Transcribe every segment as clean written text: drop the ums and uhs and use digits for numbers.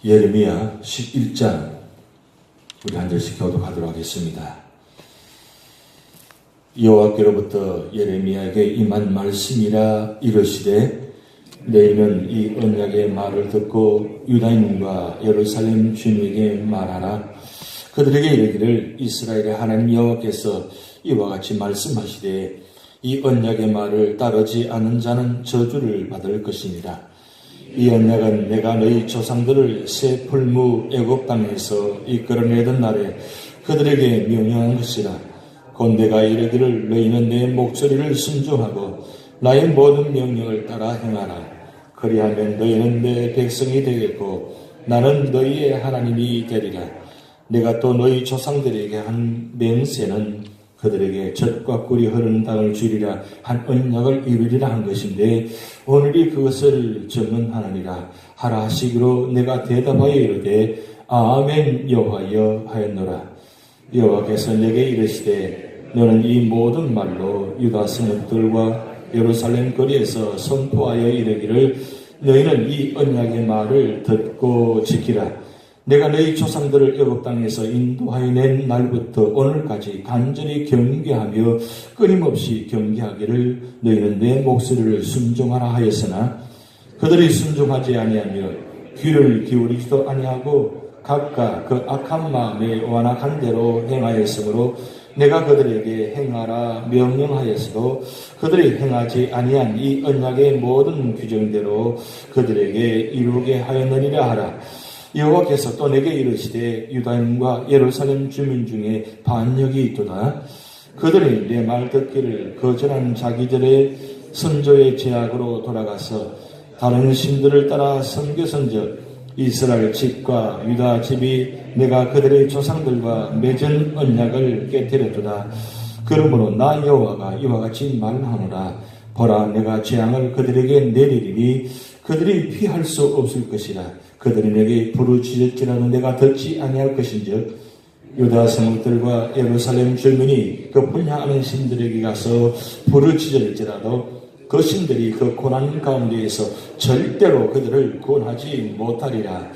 예레미야 11장 우리 한 절씩 교독하도록 하겠습니다. 여호와께로부터 예레미야에게 임한 말씀이라 이르시되 너희는 이 언약의 말을 듣고 유다인과 예루살렘 주민에게 말하라. 그들에게 이르기를 이스라엘의 하나님 여호와께서 이와 같이 말씀하시되 이 언약의 말을 따르지 않은 자는 저주를 받을 것이니라. 이 언약은 내가 너희 조상들을 새 풀무 애굽 땅에서 이끌어내던 날에 그들에게 명령한 것이라. 곧 내가 이르기를 너희는 내 목소리를 순종하고 나의 모든 명령을 따라 행하라. 그리하면 너희는 내 백성이 되겠고 나는 너희의 하나님이 되리라. 내가 또 너희 조상들에게 한 맹세는 그들에게 젖과 꿀이 흐르는 땅을 주리라 한 언약을 이루리라 한 것인데 오늘이 그것을 증언하느니라 하라 하시기로 내가 대답하여 이르되 아멘 여호와여 하였노라. 여호와께서 내게 이르시되 너는 이 모든 말로 유다 성읍들과 예루살렘 거리에서 선포하여 이르기를 너희는 이 언약의 말을 듣고 지키라. 내가 너희 조상들을 애굽 땅에서 인도하여 낸 날부터 오늘까지 간절히 경계하며 끊임없이 경계하기를 너희는 내 목소리를 순종하라 하였으나 그들이 순종하지 아니하며 귀를 기울이지도 아니하고 각각 그 악한 마음에 완악한 대로 행하였으므로 내가 그들에게 행하라 명령하였으도 그들이 행하지 아니한 이 언약의 모든 규정대로 그들에게 이루게 하였느니라 하라. 여호와께서 또 내게 이르시되 유다인과 예루살렘 주민 중에 반역이 있도다. 그들이 내 말 듣기를 거절한 자기들의 선조의 제약으로 돌아가서 다른 신들을 따라 섬겨선즉 이스라엘 집과 유다 집이 내가 그들의 조상들과 맺은 언약을 깨뜨렸도다. 그러므로 나 여호와가 이와 같이 말하노라. 보라, 내가 재앙을 그들에게 내리리니 그들이 피할 수 없을 것이라. 그들이 내게 부르짖을지라도 내가 듣지 아니할 것인즉 유다 성읍들과 예루살렘 주민이 그 분향하는 신들에게 가서 부르짖을지라도 그 신들이 그 고난 가운데에서 절대로 그들을 구원하지 못하리라.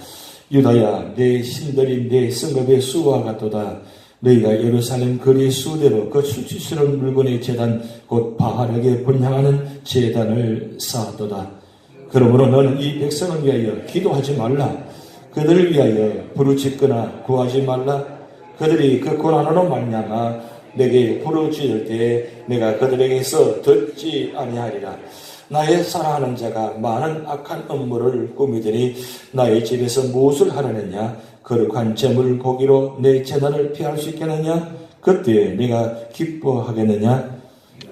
유다야, 내 신들이 내 성읍의 수와 같도다. 너희가 예루살렘 거리 수대로 그 수치스러운 물건의 제단 곧 바알에게 분향하는 제단을 쌓았도다. 그러므로 너는 이 백성을 위하여 기도하지 말라. 그들을 위하여 부르짖거나 구하지 말라. 그들이 그 고난으로 말미암아 내게 부르짖을 때에 내가 그들에게서 듣지 아니하리라. 나의 사랑하는 자가 많은 악한 업무를 꾸미더니 나의 집에서 무엇을 하려느냐? 거룩한 제물 고기로 내 재단을 피할 수 있겠느냐? 그때 내가 기뻐하겠느냐?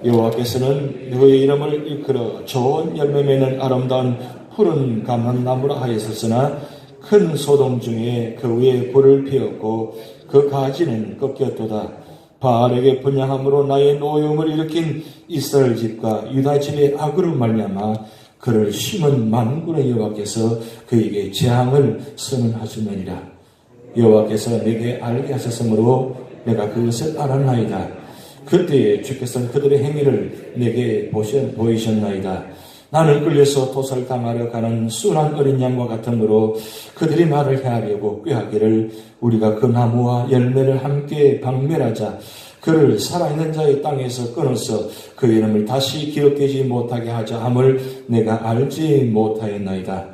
여호와께서는 너의 이름을 일컬어 좋은 열매 맺는 아름다운 푸른 감람나무라 하였으나 큰 소동 중에 그 위에 불을 피웠고 그 가지는 꺾였도다. 바알에게 분향함으로 나의 노여움을 일으킨 이스라엘 집과 유다 집의 악으로 말미암아 그를 심은 만군의 여호와께서 그에게 재앙을 선언하시느니라. 여호와께서 내게 알게 하셨으므로 내가 그것을 알았나이다. 그때에 주께서는 그들의 행위를 내게 보이셨나이다. 나는 끌려서 도살당하려 가는 순한 어린 양과 같으므로 그들이 나를 해하려고 꾀하기를 우리가 그 나무와 열매를 함께 박멸하자. 그를 살아있는 자의 땅에서 끊어서 그 이름을 다시 기억되지 못하게 하자 함을 내가 알지 못하였나이다.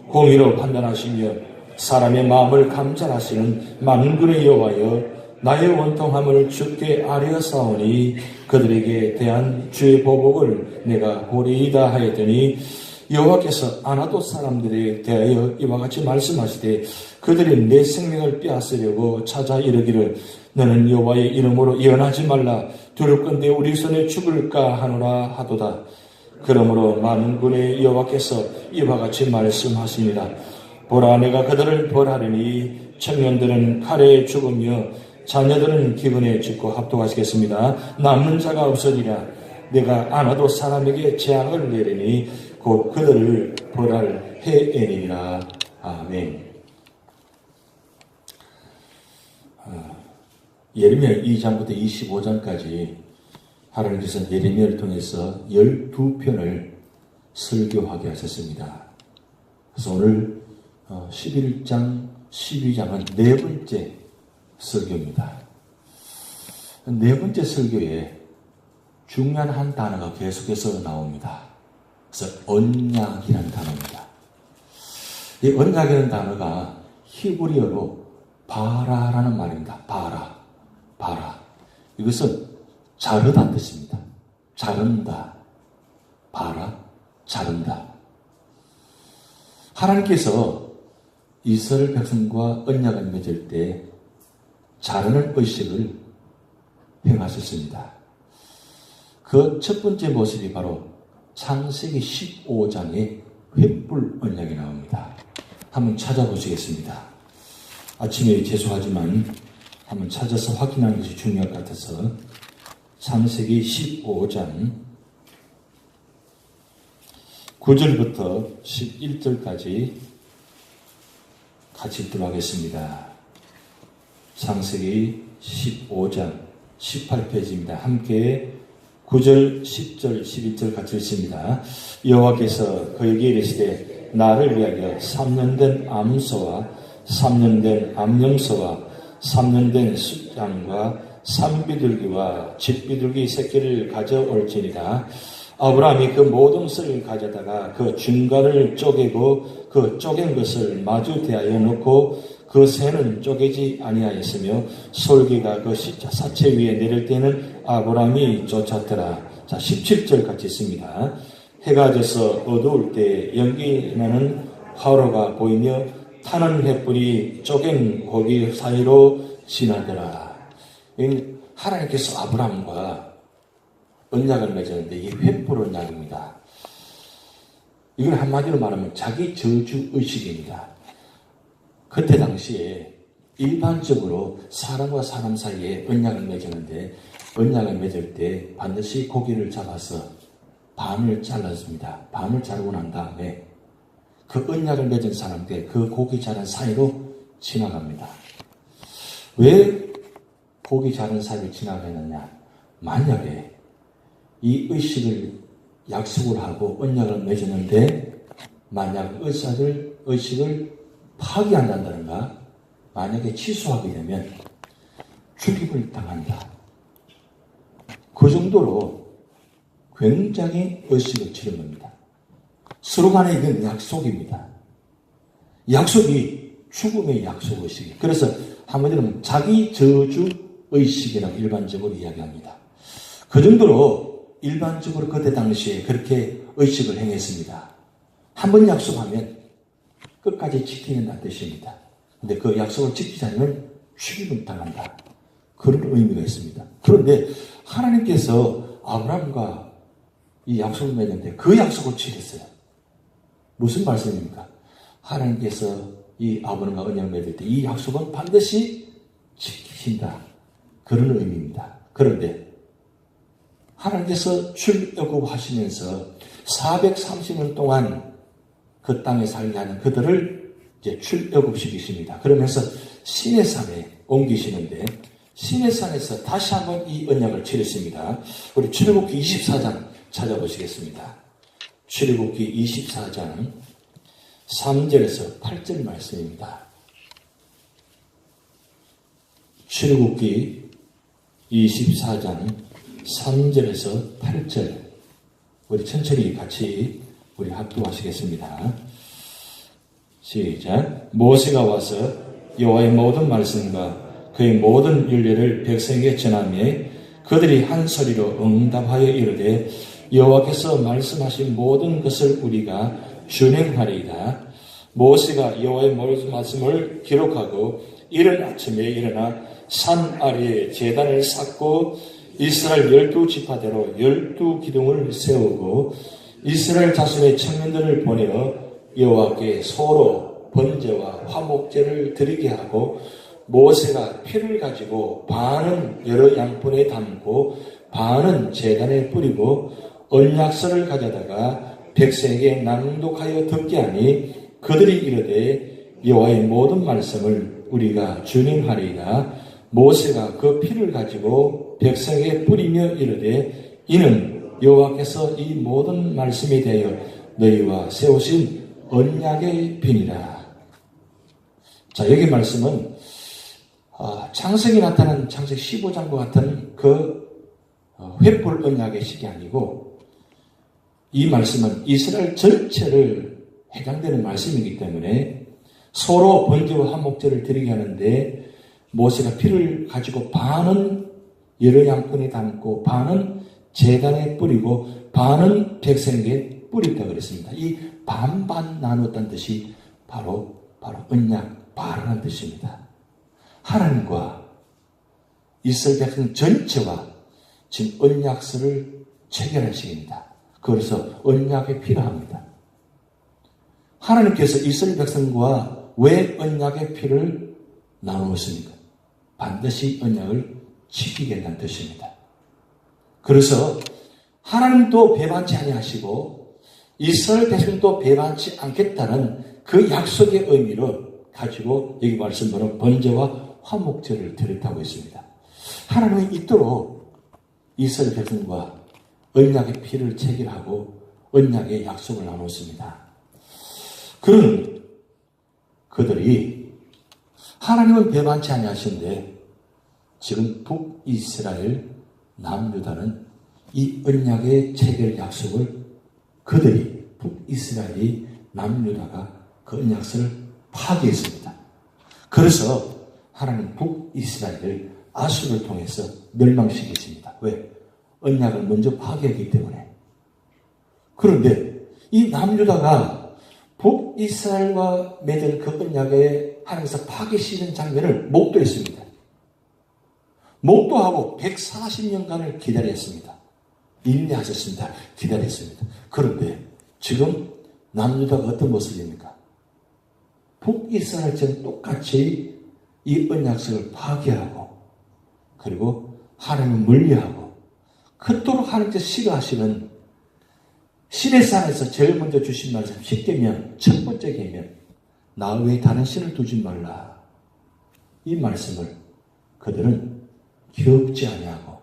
공의로 판단하시며 사람의 마음을 감찰하시는 만군의 여호와여, 나의 원통함을 주께 아뢰었사오니 그들에게 대한 주의 보복을 내가 보리이다 하였더니 여호와께서 아나돗 사람들에 대하여 이와 같이 말씀하시되 그들이 내 생명을 빼앗으려고 찾아 이르기를 너는 여호와의 이름으로 예언하지 말라. 두렵건대 우리 손에 죽을까 하노라 하도다. 그러므로 만군의 여호와께서 이와 같이 말씀하십니다. 보라, 내가 그들을 벌하리니 청년들은 칼에 죽으며 자녀들은 기근에 죽고 합독하시겠습니다. 남는 자가 없으리라. 내가 아나도 사람에게 재앙을 내리니 곧 그들을 벌할 해애니라. 아멘. 예레미야 2장부터 25장까지 하나님께서 예레미야를 통해서 12편을 설교하게 하셨습니다. 그래서 오늘 11장, 12장은 네 번째 설교입니다. 네 번째 설교에 중요한 한 단어가 계속해서 나옵니다. 그래서 언약이라는 단어입니다. 이 언약이라는 단어가 히브리어로 바라라는 말입니다. 바라. 이것은 자르다는 뜻입니다. 자른다. 바라, 자른다. 하나님께서 이스라엘 백성과 언약을 맺을 때 자르는 의식을 행하셨습니다. 그 첫 번째 모습이 바로 창세기 15장에 횃불 언약이 나옵니다. 한번 찾아보시겠습니다. 아침에 죄송하지만 한번 찾아서 확인하는 것이 중요할 것 같아서 창세기 15장 9절부터 11절까지 같이 읽도록 하겠습니다. 창세기 15장 18페이지입니다. 함께 9절, 10절, 11절 같이 읽습니다. 여호와께서 그에게 이르시되 나를 위하여 3년 된 암소와 3년 된 암염소와 3년 된 숫양과 산비둘기와 칡비둘기 새끼를 가져올지니라. 아브라함이 그 모든 썰을 가져다가 그 중간을 쪼개고 그 쪼갠 것을 마주 대하여 놓고 그 새는 쪼개지 아니하였으며 솔기가 그 사체 위에 내릴 때는 아브라함이 쫓았더라. 자, 17절 같이 있습니다. 해가 져서 어두울 때 연기 나는 화로가 보이며 타는 횃불이 쪼갠 고기 사이로 지나더라. 하나님께서 아브라함과 언약을 맺었는데 이게 횃불 언약입니다. 이걸 한마디로 말하면 자기 저주 의식입니다. 그때 당시에 일반적으로 사람과 사람 사이에 언약을 맺었는데 언약을 맺을 때 반드시 고기를 잡아서 반을 잘랐습니다. 반을 자르고 난 다음에 그 언약을 맺은 사람들 그 고기 자른 사이로 지나갑니다. 왜 고기 자른 사이로 지나가느냐? 만약에 이 의식을 약속을 하고 언약을 맺었는데 만약 의식을 파기한다든가 만약에 취소하게 되면 죽임을 당한다. 그 정도로 굉장히 의식을 치른 겁니다. 서로 간에 이건 약속입니다. 약속이 죽음의 약속 의식이. 그래서 한마디로 하면 자기 저주 의식이라고 일반적으로 이야기합니다. 그 정도로 일반적으로 그때 당시에 그렇게 의식을 행했습니다. 한 번 약속하면 끝까지 지키는다는 뜻입니다. 근데 그 약속을 지키지 않으면 죽임을 당한다. 그런 의미가 있습니다. 그런데 하나님께서 아브라함과 이 약속을 맺는데 그 약속을 지켰어요. 무슨 말씀입니까? 하나님께서 이 아브라함과 언약을 맺을 때 이 약속은 반드시 지키신다. 그런 의미입니다. 그런데 하나님께서 출애굽하시면서 430년 동안 그 땅에 살게 하는 그들을 이제 출애굽시키십니다. 그러면서 시내산에 옮기시는데 시내산에서 다시 한번 이 언약을 치르십니다. 우리 출애굽기 24장 찾아보시겠습니다. 출애굽기 24장 3절에서 8절 말씀입니다. 출애굽기 24장 3절에서 8절 우리 천천히 같이 우리 합독하시겠습니다. 시작. 모세가 와서 여호와의 모든 말씀과 그의 모든 율례를 백성에게 전하며 그들이 한 소리로 응답하여 이르되 여호와께서 말씀하신 모든 것을 우리가 준행하리이다. 모세가 여호와의 모든 말씀을 기록하고 이른 아침에 일어나 산 아래에 제단을 쌓고 이스라엘 12지파대로 12기둥을 세우고 이스라엘 자손의 청년들을 보내어 여호와께 소로 번제와 화목제를 드리게 하고 모세가 피를 가지고 반은 여러 양푼에 담고 반은 제단에 뿌리고 언약서를 가져다가 백성에게 낭독하여 듣게 하니 그들이 이르되 여호와의 모든 말씀을 우리가 준행하리이다. 모세가 그 피를 가지고 백성에게 뿌리며 이르되 이는 여호와께서 이 모든 말씀에 대하여 너희와 세우신 언약의 비니라. 자, 여기 말씀은 창세기 나타난 창세기 15장과 같은 그 횃불 언약의 식이 아니고 이 말씀은 이스라엘 전체를 해당되는 말씀이기 때문에 서로 번제와 화목제를 드리게 하는데 모세가 피를 가지고 반은 여러 양푼에 담고 반은 제단에 뿌리고 반은 백성에게 뿌렸다 그랬습니다. 이 반반 나누었다는 뜻이 바로 언약 바르는 뜻입니다. 하나님과 이스라엘 백성 전체와 지금 언약서를 체결할 시기입니다. 그래서 언약이 필요합니다. 하나님께서 이스라엘 백성과 왜 언약의 피를 나누었습니까? 반드시 언약을 지키겠다는 뜻입니다. 그래서 하나님도 배반치 아니하시고 이스라엘 백성도 배반치 않겠다는 그 약속의 의미를 가지고 여기 말씀대로 번제와 화목제를 드렸다고 했습니다. 하나님은 이토록 이스라엘 백성과 언약의 피를 체결하고 언약의 약속을 나눴습니다. 그런 그들이 하나님은 배반치 아니하신데 지금 북이스라엘 남유다는 이 언약의 체결 약속을 그들이 북이스라엘이 남유다가 그 언약서를 파괴했습니다. 그래서 하나님 북이스라엘을 아수를 통해서 멸망시켰습니다. 왜? 언약을 먼저 파괴했기 때문에. 그런데 이 남유다가 북이스라엘과 맺은 그 언약에 하나님께서 파괴시키는 장면을 목도했습니다. 목도하고 140년간을 기다렸습니다. 인내하셨습니다. 기다렸습니다. 그런데 지금 남유다가 어떤 모습입니까? 북이스라엘처럼 똑같이 이 언약성을 파괴하고 그리고 하나님을 멀리하고 그토록 하나님께서 싫어하시는 시내산에서 제일 먼저 주신 말씀 10계명 첫 번째 계명 나 외에 다른 신을 두지 말라. 이 말씀을 그들은 기억지 아니하고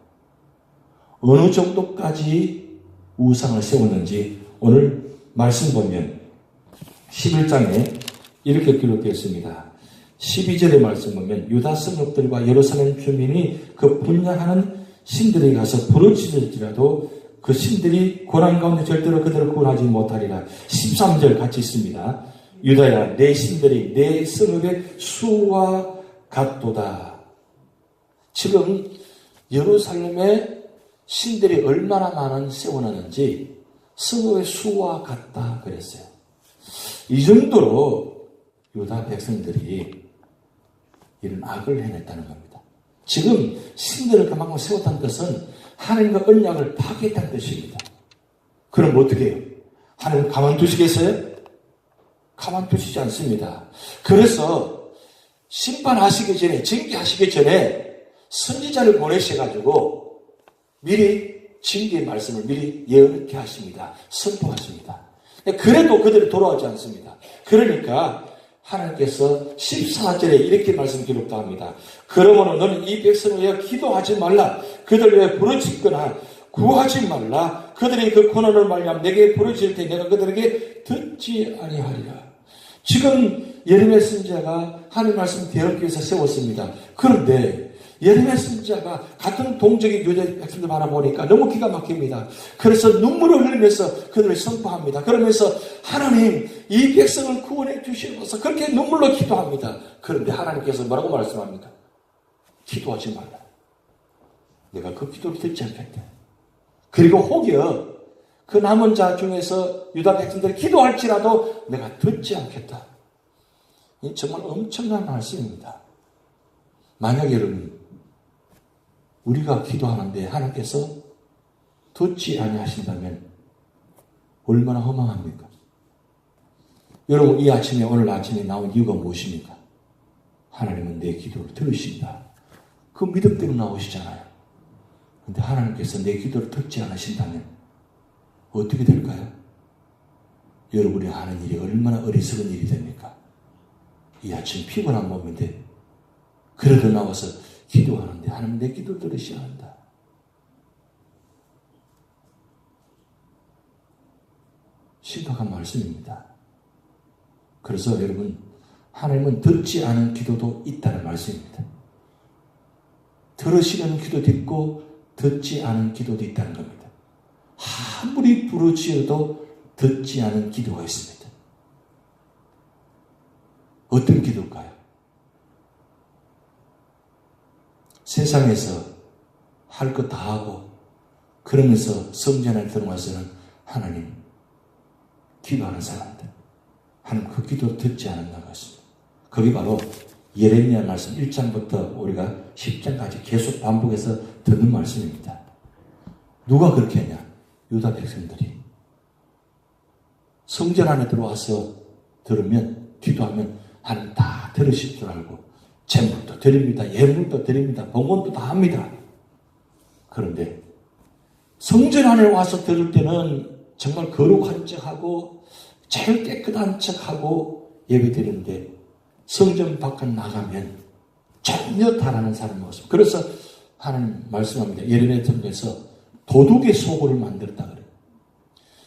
어느 정도까지 우상을 세웠는지 오늘 말씀 보면 11장에 이렇게 기록되어 있습니다. 12절의 말씀 보면 유다 성읍들과 예루살렘 주민이 그 분양하는 신들에게 가서 부르짖을지라도 그 신들이 고난 가운데 절대로 그들을 구원하지 못하리라. 13절 같이 있습니다. 유다야 내 신들이 내 성읍의 수와 같도다. 지금 예루살렘에 신들이 얼마나 많은 세워놨는지 성읍의 수와 같다 그랬어요. 이 정도로 유다 백성들이 이런 악을 해냈다는 겁니다. 지금 신들을 그만큼 세웠다는 뜻은 하나님과 언약을 파괴했다는 뜻입니다. 그럼 어떻게 해요? 하나님 가만두시겠어요? 가만두시지 않습니다. 그래서 심판하시기 전에, 징계하시기 전에 선지자를 보내셔가지고 미리 징계의 말씀을 미리 예언케 하십니다. 선포하십니다. 그래도 그들이 돌아오지 않습니다. 그러니까 하나님께서 14절에 이렇게 말씀 기록도 합니다. 그러므로 너는 이 백성을 위해 기도하지 말라. 그들 위해 부르짖거나 구하지 말라. 그들이 그 고난을 말미암아 내게 부르짖을 때 내가 그들에게 듣지 아니하리라. 지금 예레미야 선지자가 하나님 말씀 대언기 위해서 세웠습니다. 그런데 예레미야 선지자가 같은 동족의 유대 백성들 바라보니까 너무 기가 막힙니다. 그래서 눈물을 흘리면서 그들을 선포합니다. 그러면서 하나님 이 백성을 구원해 주시옵소서 그렇게 눈물로 기도합니다. 그런데 하나님께서 뭐라고 말씀합니까? 기도하지 말라. 내가 그 기도를 듣지 않겠다. 그리고 혹여 그 남은 자 중에서 유다 백성들이 기도할지라도 내가 듣지 않겠다. 이 정말 엄청난 말씀입니다. 만약 여러분 우리가 기도하는데 하나님께서 듣지 아니하신다면 얼마나 허망합니까? 여러분 이 아침에 오늘 아침에 나온 이유가 무엇입니까? 하나님은 내 기도를 들으신다. 그 믿음 때문에 나오시잖아요. 그런데 하나님께서 내 기도를 듣지 않으신다면 어떻게 될까요? 여러분이 하는 일이 얼마나 어리석은 일이 됩니까? 이 아침 피곤한 몸인데 그래도 나와서 기도하는데 하나님 내 기도 들으셔야 한다. 심각한 말씀입니다. 그래서 여러분 하나님은 듣지 않은 기도도 있다는 말씀입니다. 들으시는 기도도 있고 듣지 않은 기도도 있다는 겁니다. 아무리 부르짖어도 듣지 않은 기도가 있습니다. 어떤 기도일까요? 세상에서 할 것 다 하고 그러면서 성전 안에 들어와서는 하나님 기도하는 사람들, 하나님 그 기도 듣지 않았나고 했습니다. 그게 바로 예레미야 말씀 1장부터 우리가 10장까지 계속 반복해서 듣는 말씀입니다. 누가 그렇게 하냐? 유다 백성들이. 성전 안에 들어와서 들으면, 기도하면 하나님 다 들으실 줄 알고 재물도 드립니다. 예물도 드립니다. 봉헌도 다 합니다. 그런데 성전 안에 와서 들을 때는 정말 거룩한 척하고 제일 깨끗한 척하고 예배 드리는데 성전 밖에 나가면 전혀 다르는 사람이 없습니다. 그래서 하나님 말씀합니다. 예레미야 통해서 도둑의 소굴을 만들었다 그래요.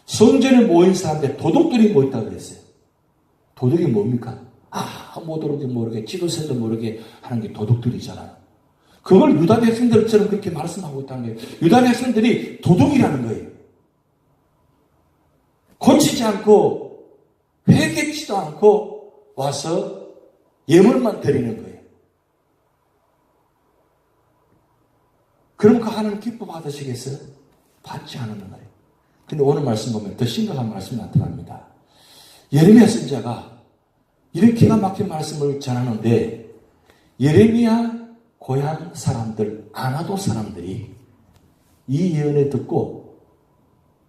성전에 모인 사람들 도둑들이 모였다 그랬어요. 도둑이 뭡니까? 아무도 모르게 지도새도 모르게 하는 게 도둑들이잖아요. 그걸 유다 백성들처럼 그렇게 말씀하고 있다는 거예요. 유다 백성들이 도둑이라는 거예요. 고치지 않고 회개치도 않고 와서 예물만 드리는 거예요. 그럼 그 하나님 기뻐 받으시겠어요? 받지 않는 거예요. 근데 오늘 말씀 보면 더 심각한 말씀이 나타납니다. 예레미야 선지자가 이렇게 기가 막힌 말씀을 전하는데 예레미야 고향 사람들, 아나도 사람들이 이 예언을 듣고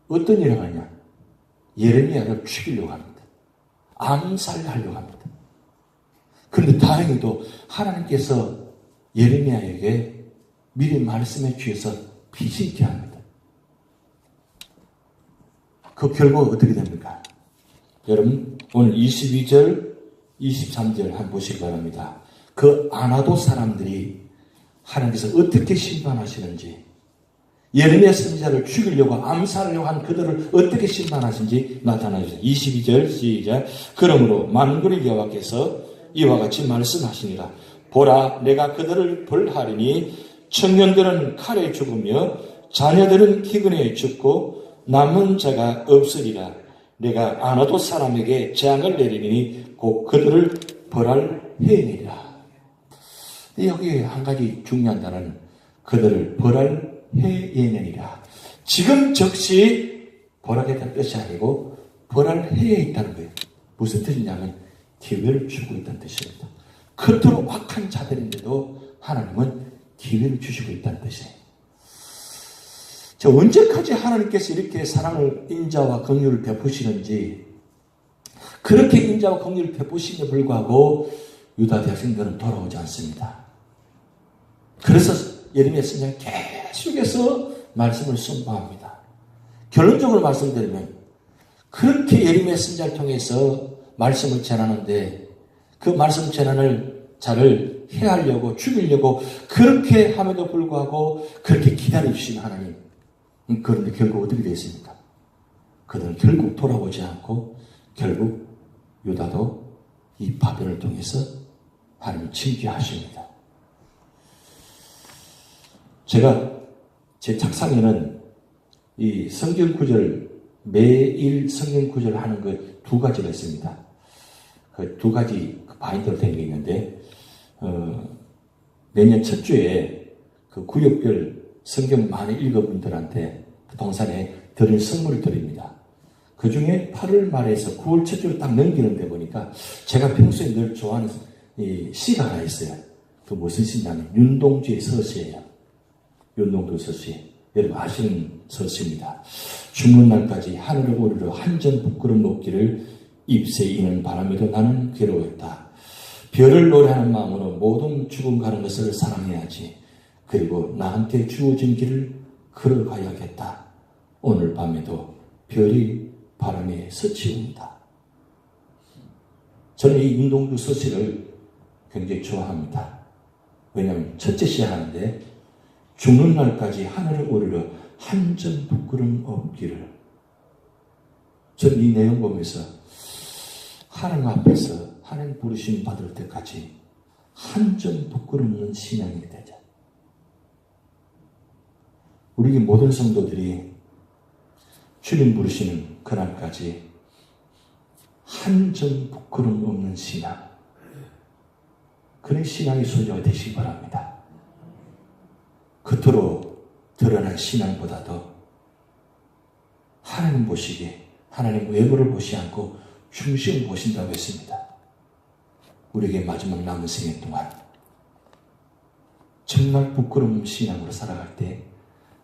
어떤 일을 하냐? 예레미야를 죽이려고 합니다. 암살하려고 합니다. 그런데 다행히도 하나님께서 예레미야에게 미리 말씀해 주셔서 피신케 합니다. 그 결과가 어떻게 됩니까? 여러분 오늘 22절, 23절 한번 보시기 바랍니다. 그 아나도 사람들이 하나님께서 어떻게 심판하시는지, 예레미야 선지자를 죽이려고 암살하려고 한 그들을 어떻게 심판하신지 나타나주세요. 22절 시작. 그러므로 만군의 여호와께서 이와 같이 말씀하시니라. 보라, 내가 그들을 벌하리니 청년들은 칼에 죽으며 자녀들은 기근에 죽고 남은 자가 없으리라. 내가 아나도 사람에게 재앙을 내리니 곧 그들을 벌할 해이니라. 여기 한 가지 중요한 단어는 그들을 벌할 해예년이라. 지금 즉시 벌하겠다는 뜻이 아니고 벌할 해에 있다는 거예요. 무슨 뜻이냐면 기회를 주고 있다는 뜻입니다. 그토록 악한 자들인데도 하나님은 기회를 주시고 있다는 뜻이에요. 언제까지 하나님께서 이렇게 사랑을, 인자와 긍휼을 베푸시는지, 그렇게 인자와 긍휼을 베푸심에 불구하고 유다 백성들은 돌아오지 않습니다. 그래서 예레미야 선지자는 계속해서 말씀을 선포합니다. 결론적으로 말씀드리면 그렇게 예레미야 선지자를 통해서 말씀을 전하는데 그 말씀 전하는 자를 해하려고 죽이려고 그렇게 함에도 불구하고 그렇게 기다려주신 하나님, 그런데 결국 어떻게 되었습니까? 그들은 결국 돌아오지 않고 결국 유다도 이 바벨을 통해서 하나님을 징계하십니다. 제가 제 책상에는 이 성경 구절, 매일 성경 구절 하는 그 두 가지가 있습니다. 그 두 가지 바인더로 된 게 있는데, 매년 첫 주에 그 구역별 성경 많이 읽어분들한테 그 동산에 드릴 선물을 드립니다. 그 중에 8월 말에서 9월 첫 주를 딱 넘기는데 보니까 제가 평소에 늘 좋아하는 이 시가 하나 있어요. 그 무슨 시냐면 윤동주의 서시예요. 윤동주 서시. 여러분 아시는 서시입니다. 죽는 날까지 하늘을 오르러 한전 부끄럼 높기를 잎새 이는 바람에도 나는 괴로웠다. 별을 노래하는 마음으로 모든 죽음 가는 것을 사랑해야지. 그리고 나한테 주어진 길을 걸어가야겠다. 오늘 밤에도 별이 바람에 스치운다. 저는 이 윤동주 서시를 굉장히 좋아합니다. 왜냐하면 첫째 시하는데 죽는 날까지 하늘을 오르러 한점 부끄럼 없기를. 저는 이 내용 보면서 하나님 앞에서 하나님 부르심 받을 때까지 한 점 부끄러움없는 신앙이 되자. 우리 모든 성도들이 주님 부르시는 그날까지 한 점 부끄러움 없는 신앙, 그런 신앙의 소유가 되시기 바랍니다. 겉으로 드러난 신앙보다도 하나님 보시기에 하나님 외모를 보시 않고 중심을 보신다고 했습니다. 우리에게 마지막 남은 생애 동안 정말 부끄러운 신앙으로 살아갈 때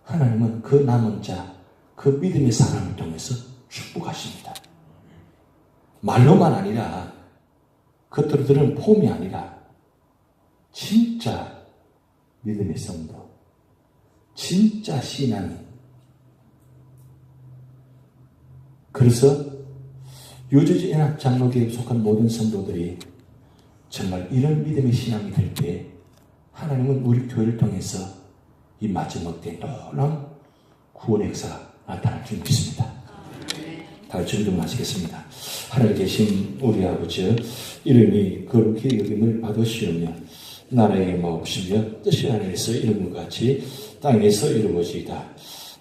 하나님은 그 남은 자, 그 믿음의 사람을 통해서 축복하십니다. 말로만 아니라 겉으로 드러난 폼이 아니라 진짜 믿음의 성도, 진짜 신앙이. 그래서 유저지 연합 장로교에 속한 모든 성도들이 정말 이런 믿음의 신앙이 될 때 하나님은 우리 교회를 통해서 이 마지막 때 놀라운 구원의 역사가 나타날 줄 믿습니다. 다 준비하시겠습니다. 하늘 계신 우리 아버지, 이름이 거룩히 여김을 받으시오며 나라의 마옵시며 뜻이 하늘에서 이룬 것 같이 땅에서 이루어지이다.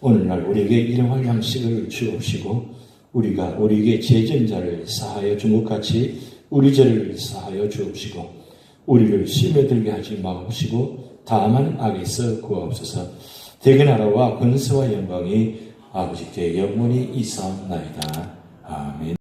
오늘날 우리에게 일용할 양식을 주옵시고 우리가 우리에게 죄전자를 사하여 준 것 같이 우리 죄를 사하여 주옵시고 우리를 시험에 들게 하지 마옵시고 다만 악에서 구하옵소서. 대개 나라와 권세와 영광이 아버지께 영원히 이사옵나이다. 아멘.